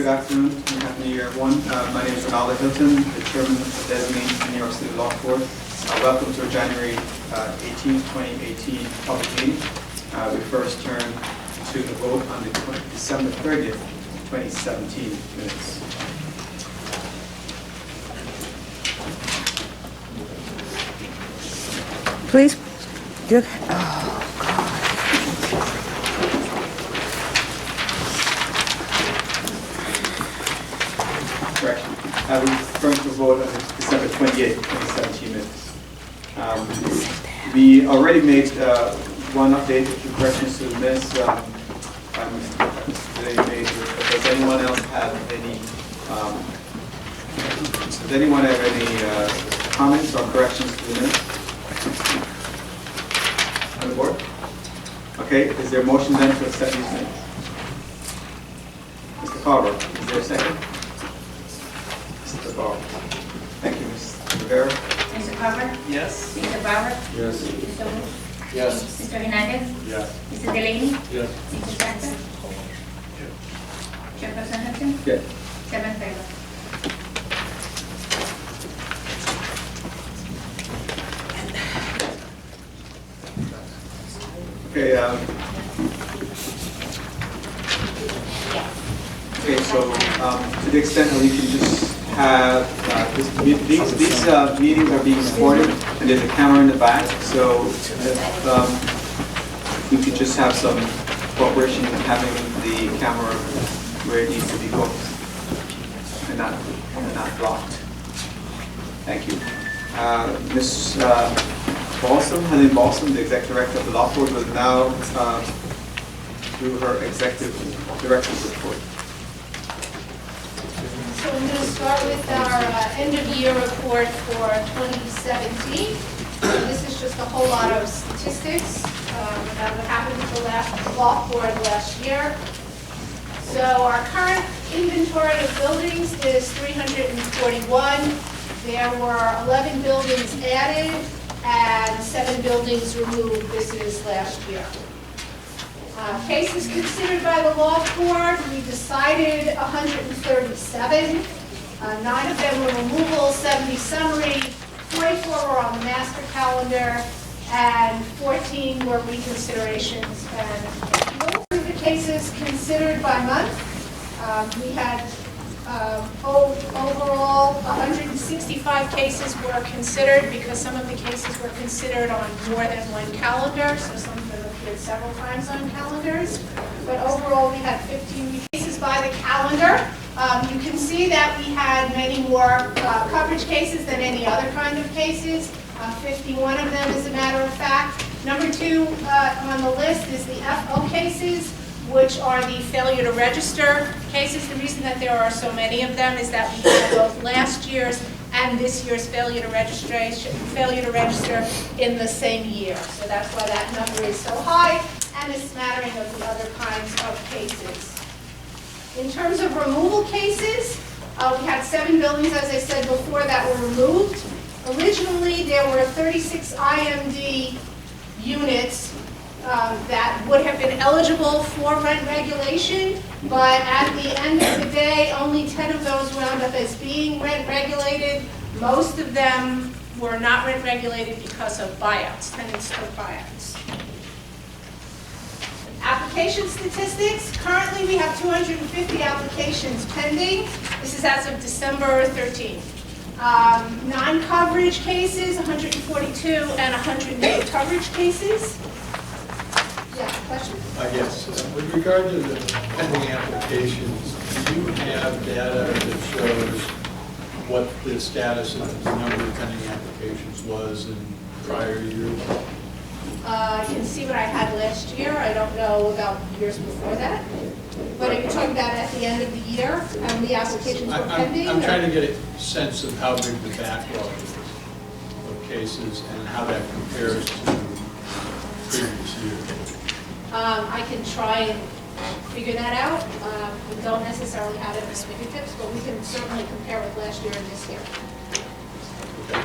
Good afternoon and Happy New Year, everyone. My name is Ronaldo Hilton, the Chairman of the Designee New York City Loft Board. Welcome to our January 18, 2018 public meeting. We first turn to the vote on the December 30th, 2017 minutes. Please. Good. Correction. We're going to vote on the December 28th, 2017 minutes. We already made one update with corrections to the minutes. Does anyone else have any? Does anyone have any comments or corrections to the minutes? On the board? Okay, is there a motion then to accept these minutes? Mr. Carver, is there a second? Mr. Barber. Thank you, Ms. Rivera. Mr. Carver? Yes. Mr. Barber? Yes. Mr. Wu? Yes. Mr. Hernandez? Yes. Mr. Delaney? Yes. Mr. Spencer? Chairperson Hudson? Yes. 7 favor. Okay, so to the extent that we can just have, these meetings are being recorded and there's a camera in the back, so if we could just have some cooperation in having the camera where it needs to be focused and not blocked. Thank you. Ms. Balsam, Helen Balsam, the Executive Director of the Law Board, will now do her Executive Director's report. So I'm going to start with our end-of-year report for 2017. This is just a whole lot of statistics about what happened with the law board last year. So our current inventory of buildings is 341. There were 11 buildings added and 7 buildings removed. This is last year. Cases considered by the law board, we decided 137. 9 of them were removal, 70 summary, 44 were on the master calendar, and 14 were reconsiderations. And most of the cases considered by month, we had overall 165 cases were considered because some of the cases were considered on more than one calendar, so some of them appeared several times on calendars. But overall, we had 15 cases by the calendar. You can see that we had many more coverage cases than any other kind of cases. 51 of them, as a matter of fact. Number 2 on the list is the FO cases, which are the failure to register cases. The reason that there are so many of them is that we had both last year's and this year's failure to register in the same year. So that's why that number is so high, and a smattering of the other kinds of cases. In terms of removal cases, we had 7 buildings, as I said before, that were removed. Originally, there were 36 IMD units that would have been eligible for rent regulation, but at the end of the day, only 10 of those wound up as being rent regulated. Most of them were not rent regulated because of buyouts, tenants took buyouts. Application statistics, currently we have 250 applications pending. This is as of December 13th. Non-coverage cases, 142, and 108 coverage cases. Yeah, question? Yes. With regard to the pending applications, do you have data that shows what the status of the number of pending applications was in prior years? You can see what I had last year. I don't know about years before that. But are you talking about at the end of the year and the applications were pending? I'm trying to get a sense of how big the backlog is of cases and how that compares to previous years. I can try and figure that out. We don't necessarily have it in the fingertips, but we can certainly compare with last year and this year. Okay.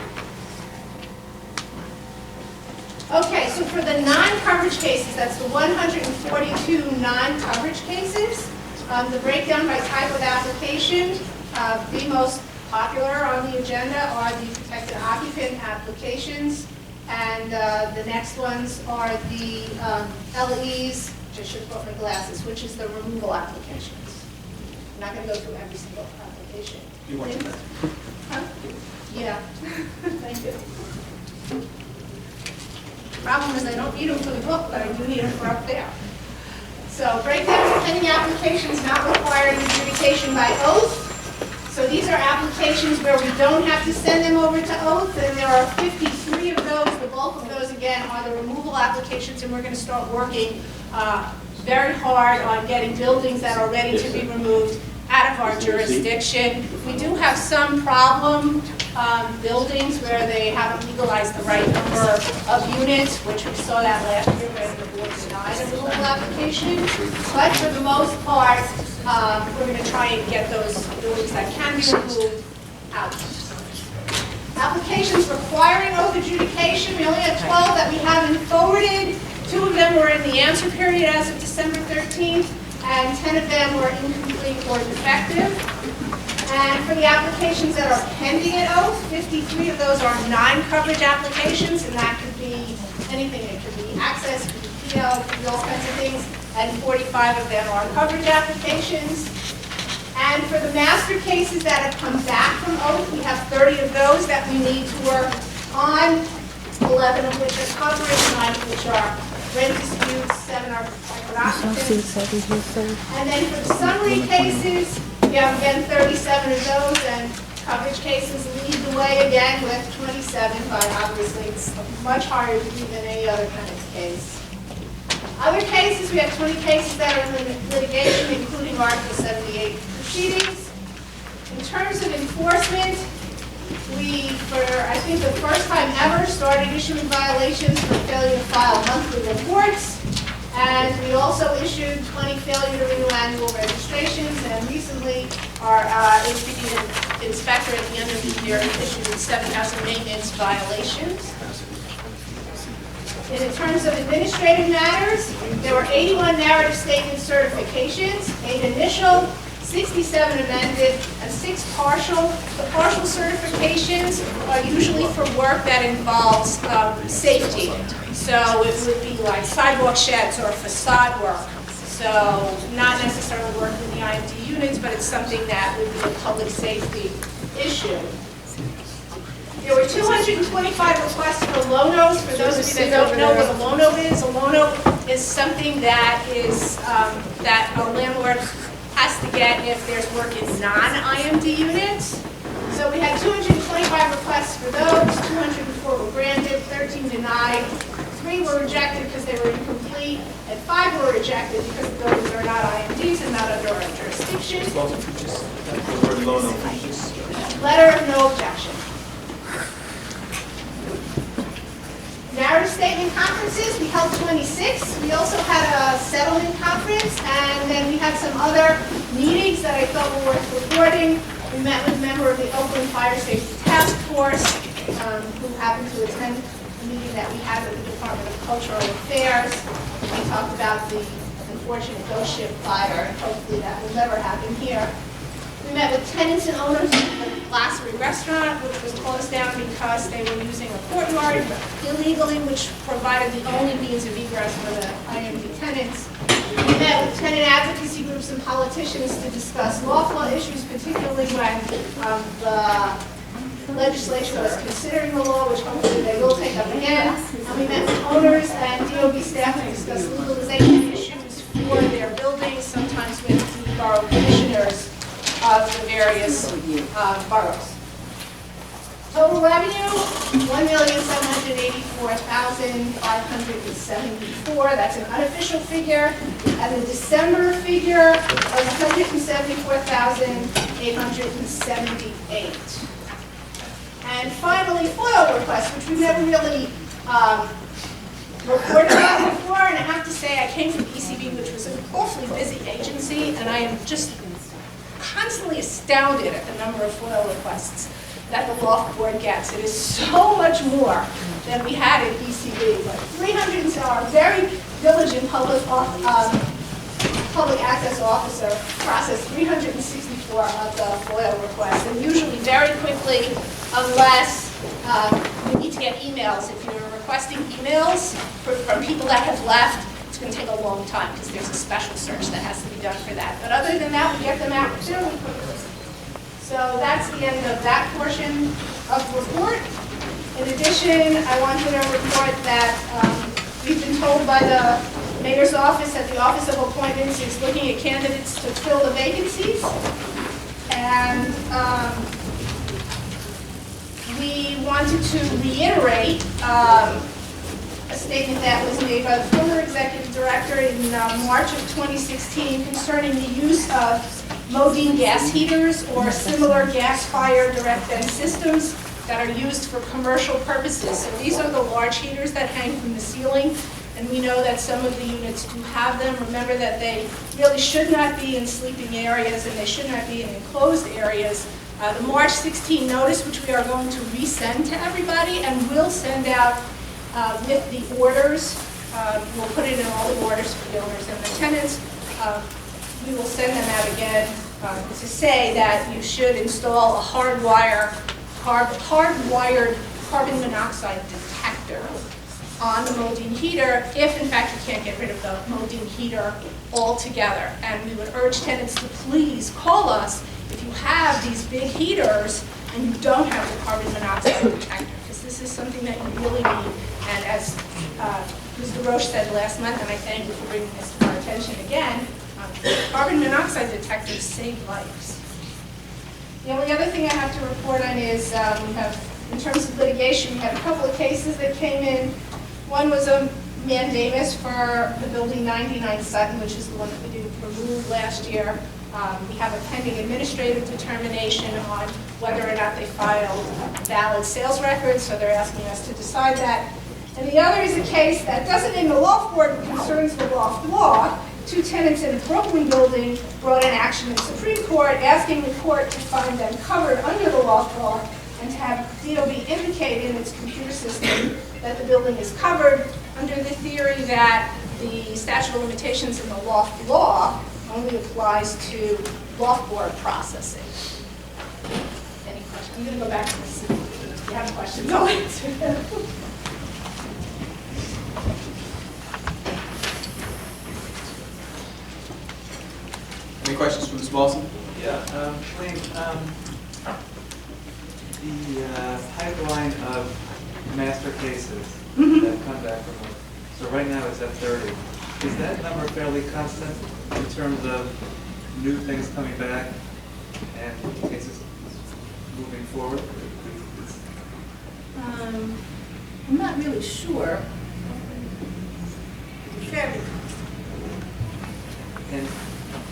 Okay, so for the non-coverage cases, that's the 142 non-coverage cases, The breakdown by type of application, the most popular on the agenda are the protected occupant applications, and the next ones are the LEs, which I should have brought my glasses, which is the removal applications. I'm not going to go through every single application. You want to? Huh? Yeah, thank you. Problem is I don't need them for the book, but I do need them for up there. So breakdown of pending applications not requiring adjudication by oath. So these are applications where we don't have to send them over to oath, and there are 53 of those. The bulk of those, again, are the removal applications, and we're going to start working very hard on getting buildings that are ready to be removed out of our jurisdiction. We do have some problem buildings where they haven't legalized the right number of units, which we saw that last year when the board denied a removal application. But for the most part, we're going to try and get those buildings that can be removed out. Applications requiring oath adjudication, we only have 12 that we haven't forwarded. 2 of them were in the answer period as of December 13th, and 10 of them were incomplete or defective. And for the applications that are pending at oath, 53 of those are non-coverage applications, and that could be anything. It could be access, it could be PL, it could be all kinds of things, and 45 of them are coverage applications. And for the master cases that have come back from oath, we have 30 of those that we need to work on, 11 of which are coverage, 9 of which are rent disputes, 7 are occupants. And then for the summary cases, we have again 37 of those, and coverage cases lead the way again with 27, but obviously it's a much harder to do than any other kind of case. Other cases, we have 20 cases that are in litigation, including Article 78 proceedings. In terms of enforcement, we, for I think the first time ever, started issuing violations for failure to file monthly reports. And we also issued 20 failure to renew annual registrations, and recently our HPD inspector at the end of the year issued 7,000 maintenance violations. In terms of administrative matters, there were 81 narrative statement certifications, 8 initial, 67 amended, and 6 partial. The partial certifications are usually for work that involves safety. So it would be like sidewalk sheds or facade work. So not necessarily work in the IMD units, but it's something that would be a public safety issue. There were 225 requests for loanos. For those of you that don't know what a loano is something that is that a landlord has to get if there's work in non-IMD units. So we had 225 requests for those, 204 were granted, 13 denied, 3 were rejected because they were incomplete, and 5 were rejected because the buildings are not IMDs and not under our jurisdiction. Letter of no objection. Narrative statement conferences, we held 26. We also had a settlement conference, and then we had some other meetings that I thought were worth reporting. We met with a member of the Oakland Fire Safety Task Force, who happened to attend a meeting that we had with the Department of Cultural Affairs. We talked about the unfortunate ghost ship fire, and hopefully that will never happen here. We met with tenants and owners of the Glassbury restaurant, which was closed down because they were using a courtyard illegally, which provided the only means of egress for the IMD tenants. We met with tenant advocacy groups and politicians to discuss lawful issues, particularly when the legislature was considering the law, which hopefully they will take up again. And we met with owners and DOB staff to discuss legalization issues for their buildings, sometimes with the borough commissioners of the various boroughs. Total revenue, $1,784,574. That's an unofficial figure. And the December figure was $174,878. And finally, FOIL requests, which we've never really reported on before. And I have to say, I came from ECB, which was an awfully busy agency, and I am just constantly astounded at the number of FOIL requests that the Loft board gets. It is so much more than we had at ECB. But 300 are very diligent public public access officer processed 364 of the FOIL requests, and usually very quickly, unless you need to get emails. If you're requesting emails from people that have left, it's going to take a long time because there's a special search that has to be done for that. But other than that, we get them out fairly quickly. So that's the end of that portion of the report. In addition, I wanted to report that we've been told by the mayor's office that the Office of Appointments is looking at candidates to fill the vacancies. And we wanted to reiterate a statement that was made by the former executive director in March of 2016 concerning the use of Modine gas heaters or similar gas-fired direct vent systems that are used for commercial purposes. So these are the large heaters that hang from the ceiling, and we know that some of the units do have them. Remember that they really should not be in sleeping areas and they should not be in enclosed areas. The March 16 notice, which we are going to resend to everybody and will send out with the orders, we'll put it in all the orders for the owners and the tenants. We will send them out again to say that you should install a hardwired carbon monoxide detector on the Modine heater if, in fact, you can't get rid of the Modine heater altogether. And we would urge tenants to please call us if you have these big heaters and you don't have the carbon monoxide detector, because this is something that you really need. And as Mr. Roche said last month, and I thank you for bringing this to our attention again, carbon monoxide detectors save lives. The only other thing I have to report on is we have, in terms of litigation, we had a couple of cases that came in. One was a mandamus for the building 99 Sutton, which is the one that we did remove last year. We have a pending administrative determination on whether or not they filed valid sales records, so they're asking us to decide that. And the other is a case that doesn't name the Loft Board but concerns the Loft law. Two tenants in a Brooklyn building brought an action in the Supreme Court asking the court to find them covered under the Loft law and to have DOB indicate in its computer system that the building is covered under the theory that the statute of limitations in the Loft law only applies to Loft Board processing. Any questions? I'm going to go back to this. If you have questions, I'll answer them. Any questions from Ms. Wilson? Yeah, Wayne, the pipeline of master cases that come back from them, so right now it's at 30. Is that number fairly constant in terms of new things coming back and cases moving forward? I'm not really sure. Fairly. And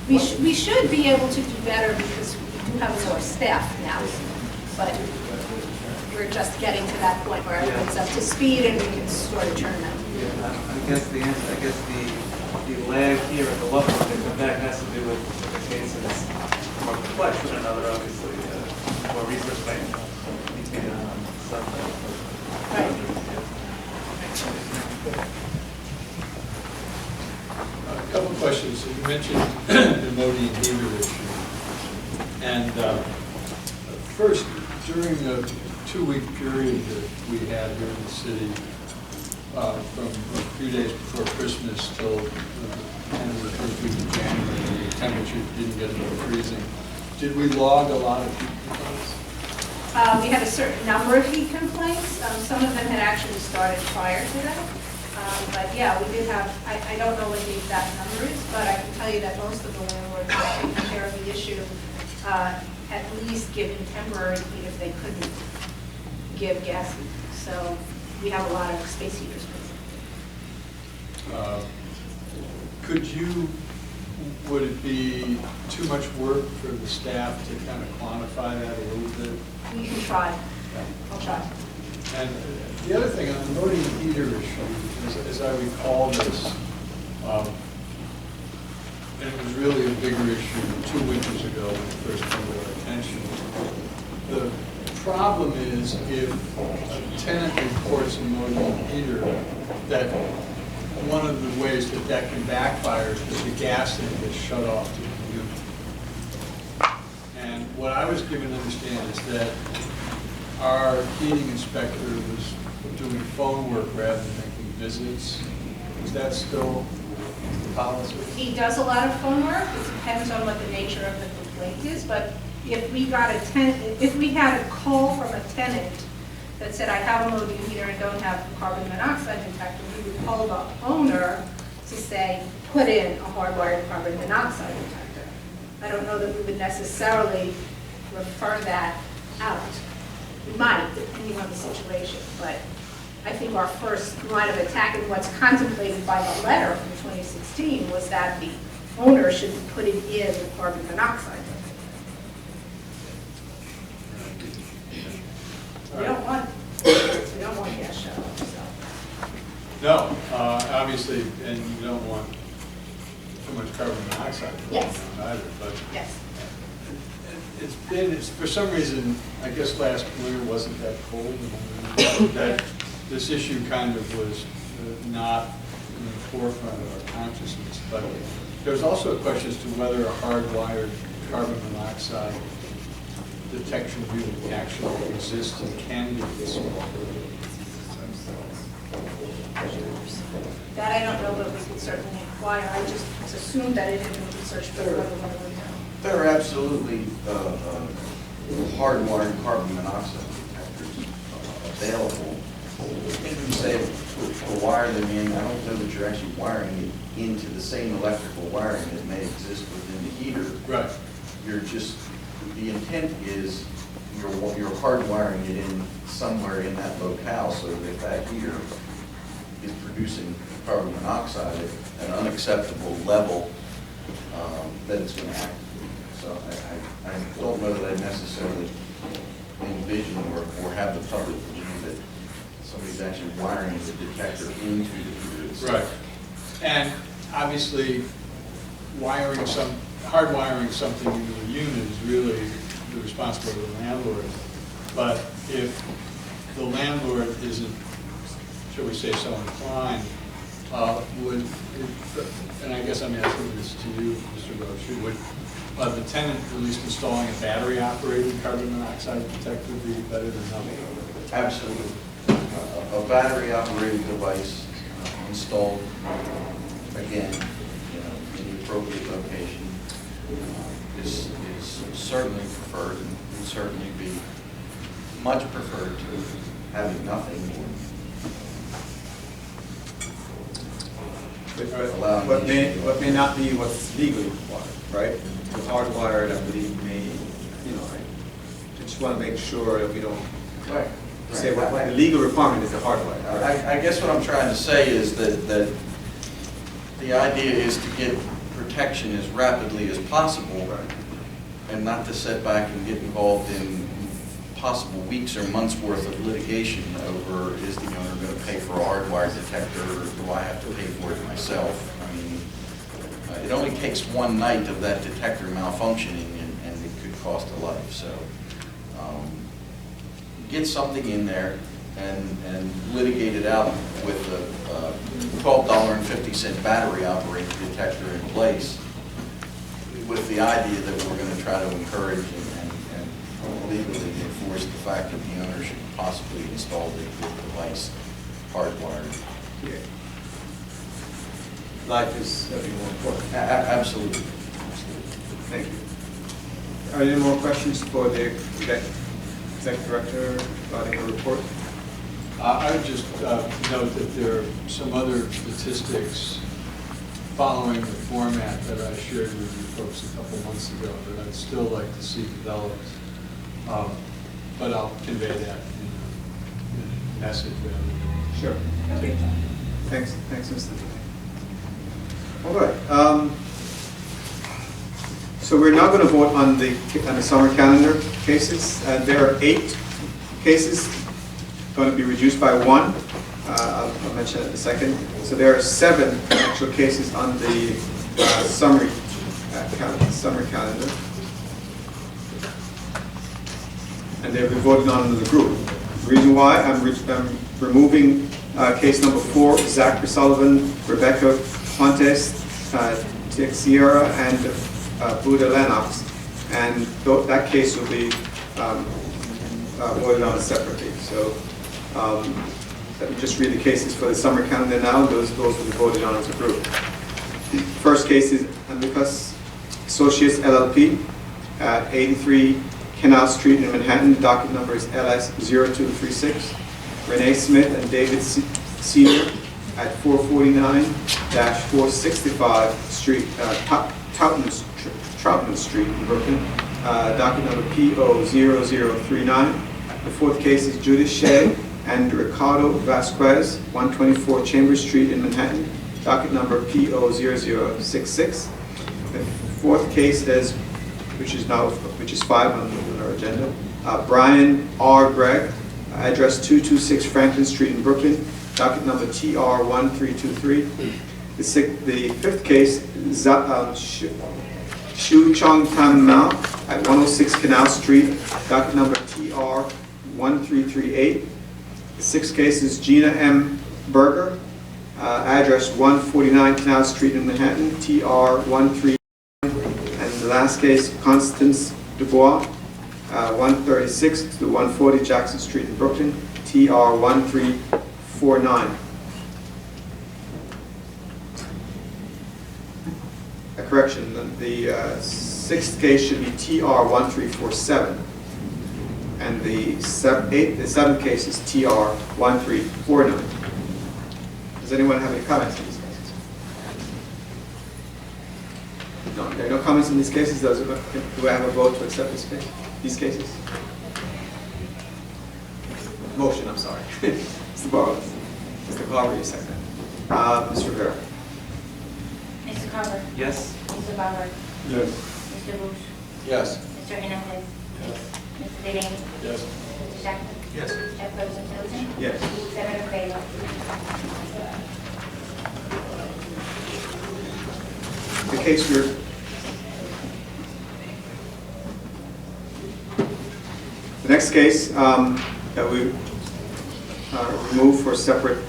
We should be able to do better because we do have more staff now, but we're just getting to that point where everything's up to speed and we can sort of turn them. I guess the answer, I guess the lag here at the level when they come back has to do with the cases more complex than another, obviously, more research might need to be done on some. Right. A couple questions. You mentioned the Modine heater issue. And first, during the 2-week period that we had here in the city, from a few days before Christmas till the end of the first week of January, the temperature didn't get into freezing. Did we log a lot of heat complaints? We had a certain number of heat complaints. Some of them had actually started prior to that. But yeah, we did have, I don't know what the exact number is, but I can tell you that most of the landlords were taking care of the issue, at least giving temporary heat if they couldn't give gas heat. So we have a lot of space heaters. Would it be too much work for the staff to kind of quantify that a little bit? We can try. I'll try. And the other thing, on the Modine heater issue, as I recall this, and it was really a bigger issue 2 winters ago when it first came to our attention. The problem is if a tenant reports a Modine heater that one of the ways that that can backfire is that the gas then gets shut off to the unit. And what I was given to understand is that our heating inspector was doing phone work rather than making visits. Is that still the policy? He does a lot of phone work. It depends on what the nature of the complaint is, but if we got if we had a call from a tenant that said, I have a module heater and don't have carbon monoxide detector, we would call the owner to say, put in a hardwired carbon monoxide detector. I don't know that we would necessarily refer that out. We might, depending on the situation, but I think our first line of attack and what's contemplated by the letter from 2016 was that the owner should be putting in the carbon monoxide detector. We don't want gas shut-off, so. No, obviously, and you don't want too much carbon monoxide Yes. going on either, but Yes. it's for some reason, I guess last winter wasn't that cold, and that this issue kind of was not in the forefront of our consciousness. But there's also a question as to whether a hardwired carbon monoxide detection unit actually exists and can be installed. That I don't know, but we could certainly inquire. I just assumed that it had been researched, but whether one would know. There are absolutely hardwired carbon monoxide detectors available. If you say to wire them in, I don't know that you're actually wiring it into the same electrical wiring that may exist within the heater. Right. You're just, the intent is you're hardwiring it in somewhere in that locale so that if that heater is producing carbon monoxide at an unacceptable level, that it's going to activate. So I don't know that I necessarily envision or have the public believe that somebody's actually wiring the detector into the heater itself. Right. And obviously, hardwiring something into a unit is really the responsibility of the landlord. But if the landlord isn't, shall we say, so inclined, and I guess I'm asking this to you, Mr. Roche, would the tenant at least installing a battery-operated carbon monoxide detector be better than nothing? Absolutely. A battery-operated device installed, again, in the appropriate location is certainly preferred and would certainly be much preferred to having nothing. What may not be what's legally required, right? The hardwired, I believe, may, I just want to make sure that we don't Right. say what the legal requirement is the hardwired. I guess what I'm trying to say is that the idea is to get protection as rapidly as possible and not to sit back and get involved in possible weeks or months worth of litigation over, is the owner going to pay for a hardwired detector or do I have to pay for it myself? I mean, it only takes one night of that detector malfunctioning and it could cost a life. So get something in there and litigate it out with a $12.50 battery operated detector in place with the idea that we're going to try to encourage and legally enforce the fact that the owner should possibly install the device hardwired. Yeah. Life is more important. Absolutely. Thank you. Are there any more questions for the Executive Director regarding her report? I would just note that there are some other statistics following the format that I shared with you folks a couple months ago that I'd still like to see developed. But I'll convey that in a message rather than. Sure. Okay. Thanks, Mr. All right. So we're now going to vote on the summer calendar cases. There are 8 cases going to be reduced by 1. I'll mention it in a second. So there are 7 actual cases on the summer calendar. And they've been voted on as a group. The reason why I'm removing Case number 4, Zachary Sullivan, Rebecca Pontes, Teixeira, and Buda Lennox. And that case will be voted on separately. So let me just read the cases for the summer calendar now. Those will be voted on as a group. First case is Amicus Associates LLP, 83 Canal Street in Manhattan. Docket number is LS0236. Renee Smith and David Senior at 449-465 Street, Troutman Street in Brooklyn. Docket number PO0039. The fourth case is Judith Shea and Ricardo Vasquez, 124 Chambers Street in Manhattan. Docket number PO0066. The fourth case is, which is 5 on our agenda, Brian R. Gregg, address 226 Franklin Street in Brooklyn. Docket number TR1323. The fifth case, Shu Chong Tan Mao at 106 Canal Street. Docket number TR1338. The sixth case is Gina M. Berger, address 149 Canal Street in Manhattan, TR13. And the last case, Constance Dubois, 136 to 140 Jackson Street in Brooklyn, TR1349. A correction, the sixth case should be TR1347. And the seventh case is TR1349. Does anyone have any comments on these cases? No, there are no comments on these cases. Do I have a vote to accept these cases? Motion, I'm sorry. Mr. Barrows. Mr. Carver, you second. Mr. Rivera. Mr. Carver. Yes? Mr. Bauer. Yes. Mr. Bush. Yes. Mr. Hernandez. Yes. Mr. Delaney. Yes. Mr. Jackson. Yes. Chairperson Middleton. Yes. 7 in favor. The case we're the next case that we remove for separate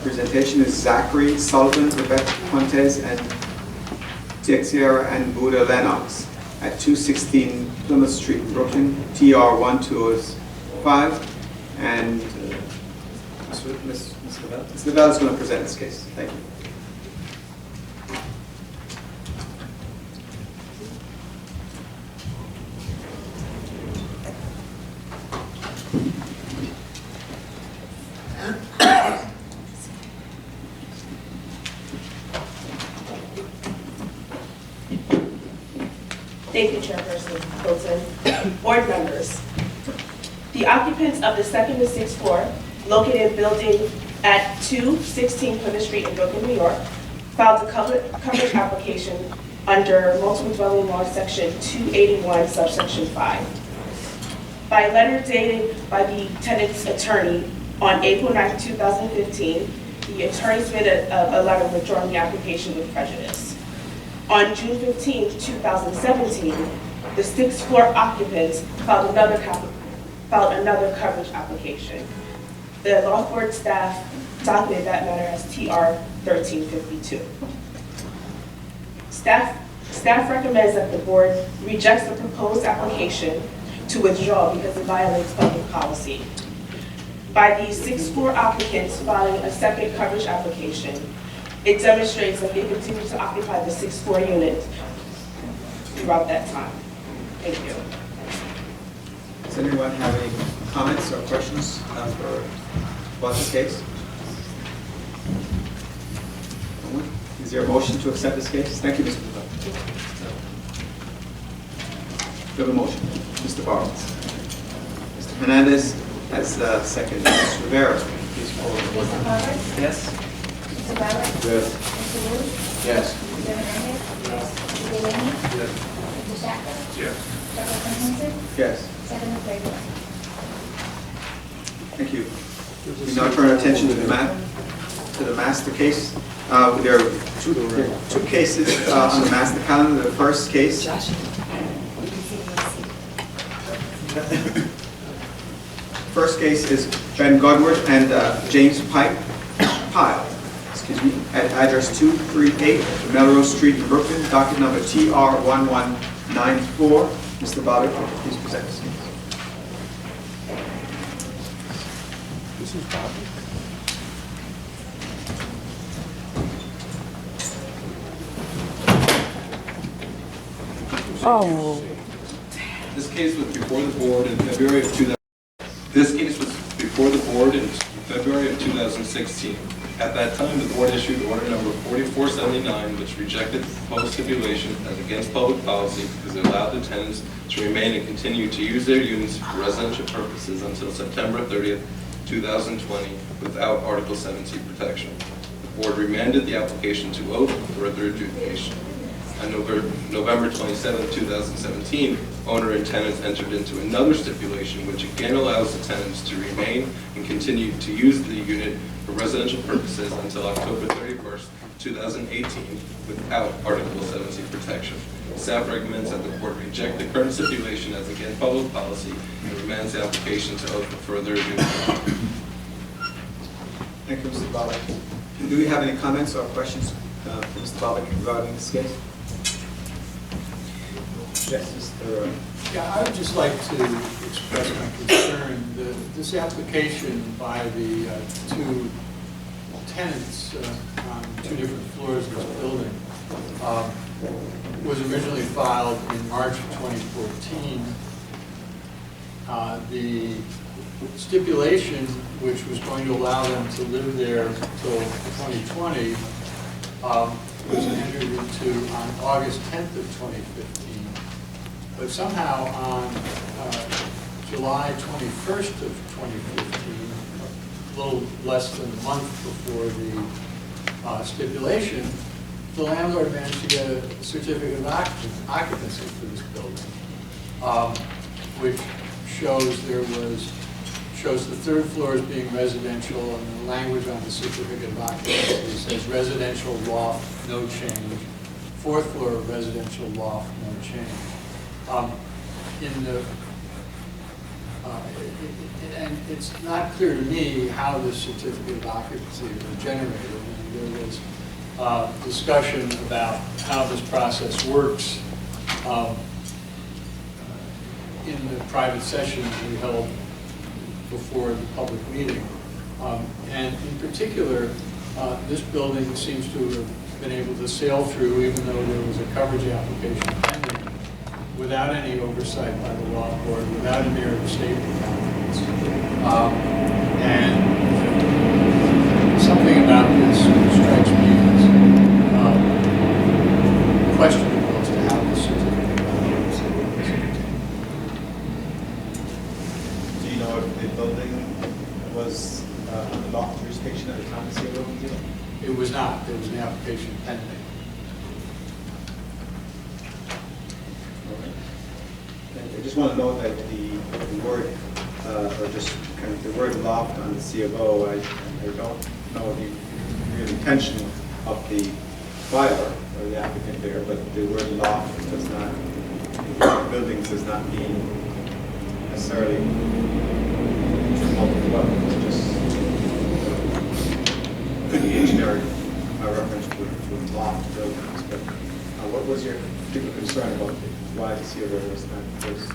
presentation is Zachary Sullivan, Rebecca Pontes, and Teixeira and Buda Lennox at 216 Plymouth Street in Brooklyn, TR1205. And Ms. Lavelle is going to present this case. Thank you. Thank you, Chairperson Hilton. Board members, the occupants of the second and sixth floor, located in building at 216 Plymouth Street in Brooklyn, New York, filed a coverage application under Multiple Dwelling Law Section 281, subsection 5. By letter dated by the tenant's attorney on April 9, 2015, the attorney submitted a letter withdrawing the application with prejudice. On June 15, 2017, the sixth floor occupants filed another coverage application. The law board staff documented that matter as TR 1352. Staff recommends that the board rejects the proposed application to withdraw because it violates public policy. By the sixth floor occupants filing a second coverage application, it demonstrates that they continue to occupy the sixth floor unit throughout that time. Thank you. Does anyone have any comments or questions about this case? Is there a motion to accept this case? Thank you, Mr. Butler. We have a motion. Mr. Barrows. Mr. Hernandez has second. Ms. Rivera, please call the board. Mr. Carver. Yes? Mr. Bauer. Yes. Mr. Bush. Yes. Mr. Hernandez. Yes. Mr. Delaney. Yes. Mr. Jackson. Yes. Chairperson Hilton. Yes. 7 in favor. Thank you. We now turn our attention to the master case. There are two cases on the master calendar. The first case. First case is Ben Godward and James Pike piled, at address 238 Melrose Street in Brooklyn, docket number TR1194. Mr. Bobbitt, please present this case. This is Bobby. Oh, This case was before the board in February of 2000. This case was before the board in February of 2016. At that time, the board issued order number 4479, which rejected the proposed stipulation as against public policy because it allowed the tenants to remain and continue to use their units for residential purposes until September 30th, 2020, without Article 7C protection. The board remanded the application to OAK for further adjudication. On November 27, 2017, owner and tenants entered into another stipulation which again allows the tenants to remain and continue to use the unit for residential purposes until October 31st, 2018, without Article 7C protection. Staff recommends that the court reject the current stipulation as against public policy and remands the application to OAK for further adjudication. Thank you, Mr. Bobbitt. Do we have any comments or questions for Mr. Bobbitt regarding this case? Yes, Mr. Yeah, I would just like to express my concern that this application by the two tenants on two different floors of this building was originally filed in March of 2014. The stipulation, which was going to allow them to live there until 2020, was entered into on August 10th of 2015. But somehow on July 21st of 2015, a little less than a month before the stipulation, the landlord managed to get a certificate of occupancy for this building, which shows the third floor as being residential, and the language on the certificate of occupancy says residential loft, no change. Fourth floor, residential loft, no change. And it's not clear to me how this certificate of occupancy was generated. And there was discussion about how this process works in the private sessions we held before the public meeting. And in particular, this building seems to have been able to sail through, even though there was a coverage application pending, without any oversight by the law board, without an error of statement documents. And something about this strikes me as questionable as to how this certificate of occupancy works. Do you know if the building was under Loft jurisdiction at the time the CO was given? It was not. There was an application pending. I just want to note that the word, or just kind of the word loft on the C of O, I don't know the real intention of the filer or the applicant there, but the word loft does not, buildings does not mean necessarily multiple levels. It's just could be a generic reference to loft buildings. But what was your particular concern about why the CO was not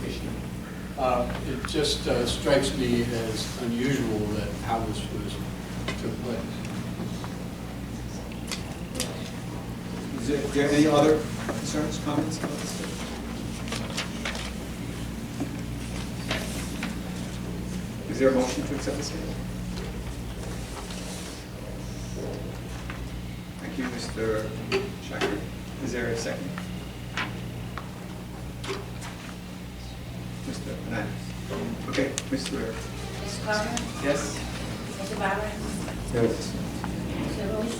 issued? It just strikes me as unusual that how this took place. Is there any other concerns, comments about this? Is there a motion to accept this case? Thank you, Mr. Shacker. Is there a second? Mr. Hernandez. Okay, Mr. Mr. Carter? Yes. Mr. Bauer? Yes. Mr. Roach?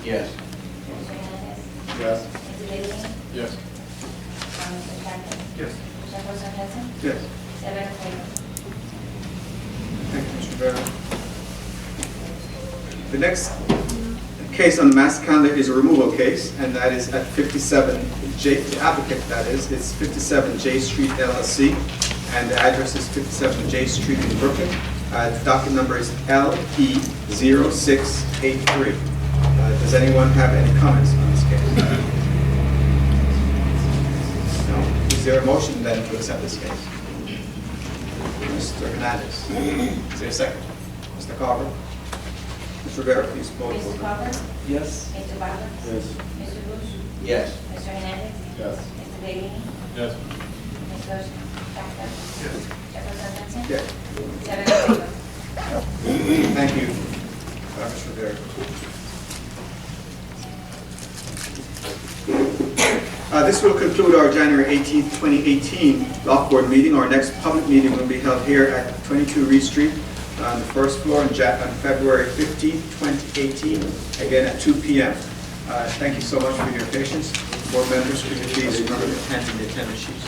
Yes. Mr. Hernandez? Yes. Mr. Bailey? Yes. Mr. Shackett? Yes. Mr. Wilson Hudson? Yes. 7 in favor. Thank you, Mr. Rivera. The next case on the master calendar is a removal case, and that is at 57J, the applicant that is, it's 57J Street LLC, and the address is 57J Street in Brooklyn, The docket number is LE0683. Does anyone have any comments on this case? No. Is there a motion then to accept this case? Mr. Hernandez. Is there a second? Mr. Carver? Mr. Rivera, please vote. Mr. Carver? Yes. Mr. Barber? Yes. Mr. Bush? Yes. Mr. Hernandez? Yes. Mr. Bailey? Yes. Mr. Thacker? Jefferson Henson? Yes. 7 in favor. Thank you, Mr. Rivera. This will conclude our January 18th, 2018 Loft Board meeting. Our next public meeting will be held here at 22 Reed Street on the first floor on February 15th, 2018, again at 2 p.m. Thank you so much for your patience. Board members, could you please remember to hand in the attendance sheets?